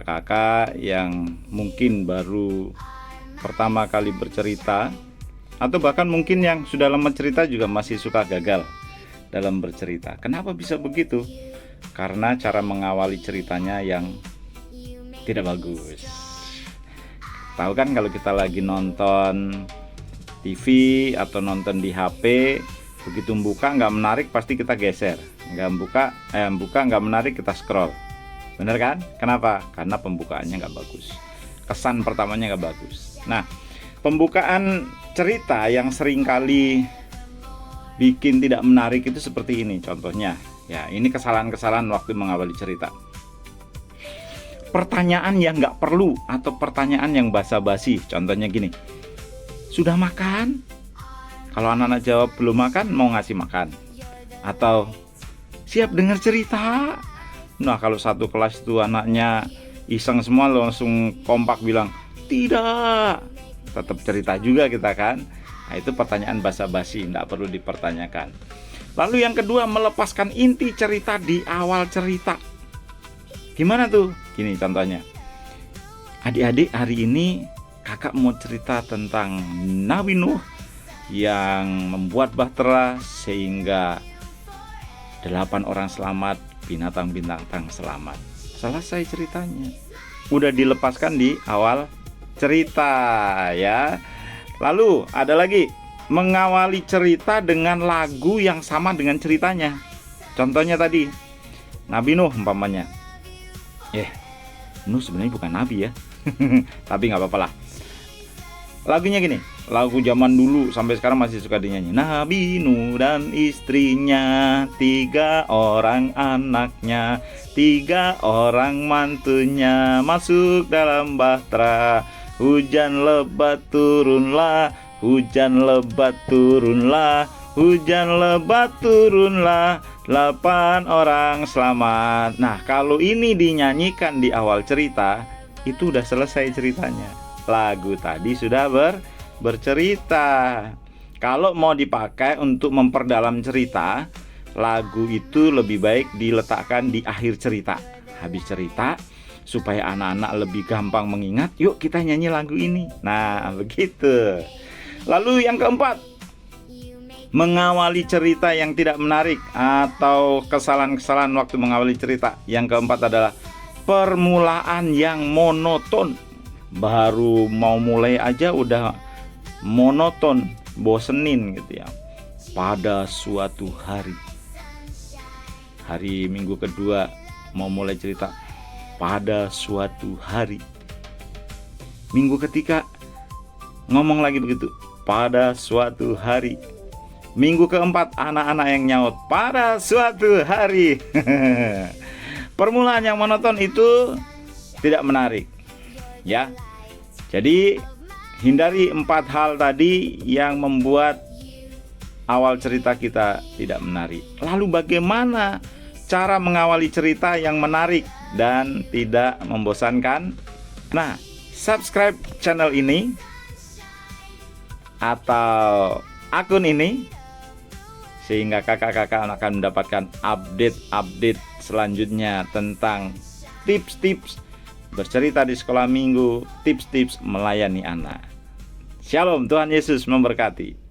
kakak yang mungkin baru pertama kali bercerita, atau bahkan mungkin yang sudah lama cerita juga masih suka gagal dalam bercerita. Kenapa bisa begitu? Karena cara mengawali ceritanya yang tidak bagus. Tahu kan kalau kita lagi nonton TV atau nonton di HP, begitu buka nggak menarik pasti kita geser, buka nggak menarik kita scroll. Bener kan? Kenapa? Karena pembukaannya nggak bagus, kesan pertamanya nggak bagus. Nah, pembukaan cerita yang seringkali bikin tidak menarik itu seperti ini contohnya. Ya, ini kesalahan-kesalahan waktu mengawali cerita. Pertanyaan yang nggak perlu atau pertanyaan yang basa-basi. Contohnya gini, sudah makan? Kalau anak-anak jawab belum makan, mau ngasih makan. Atau siap dengar cerita? Nah, kalau satu kelas itu anaknya iseng semua, langsung kompak bilang tidak. Tetap cerita juga kita kan. Nah, itu pertanyaan basa-basi, tidak perlu dipertanyakan. Lalu yang kedua, melepaskan inti cerita di awal cerita. Gimana tuh? Gini contohnya, adik-adik, hari ini kakak mau cerita tentang Nabi Nuh yang membuat bahtera sehingga 8 orang selamat, binatang-binatang selamat. Selesai ceritanya, udah dilepaskan di awal cerita ya. Lalu ada lagi, mengawali cerita dengan lagu yang sama dengan ceritanya. Contohnya tadi Nabi Nuh umpamanya. Nuh sebenarnya bukan nabi ya. Tapi nggak apa-apa lah. Lagunya gini, lagu zaman dulu sampai sekarang masih suka dinyanyi. Nabi Nuh dan istrinya, 3 orang anaknya, 3 orang mantunya masuk dalam bahtera. Hujan lebat turunlah, hujan lebat turunlah, hujan lebat turunlah, 8 orang selamat. Nah, kalau ini dinyanyikan di awal cerita, itu udah selesai ceritanya. Lagu tadi sudah bercerita. Kalau mau dipakai untuk memperdalam cerita, lagu itu lebih baik diletakkan di akhir cerita. Habis cerita, supaya anak-anak lebih gampang mengingat, yuk kita nyanyi lagu ini. Nah, begitu. Lalu yang keempat, mengawali cerita yang tidak menarik atau kesalahan-kesalahan waktu mengawali cerita. Yang keempat adalah permulaan yang monoton. Baru mau mulai aja udah monoton, bosenin gitu ya. Pada suatu hari minggu kedua mau mulai cerita, pada suatu hari. Minggu ketiga ngomong lagi begitu, pada suatu hari. Minggu keempat anak-anak yang nyaut, pada suatu hari. Permulaan yang monoton itu tidak menarik ya. Jadi hindari 4 hal tadi yang membuat awal cerita kita tidak menarik. Lalu bagaimana cara mengawali cerita yang menarik dan tidak membosankan? Nah, subscribe channel ini atau akun ini, sehingga kakak-kakak akan mendapatkan update-update selanjutnya tentang tips-tips bercerita di sekolah minggu, tips-tips melayani anak. Shalom, Tuhan Yesus memberkati.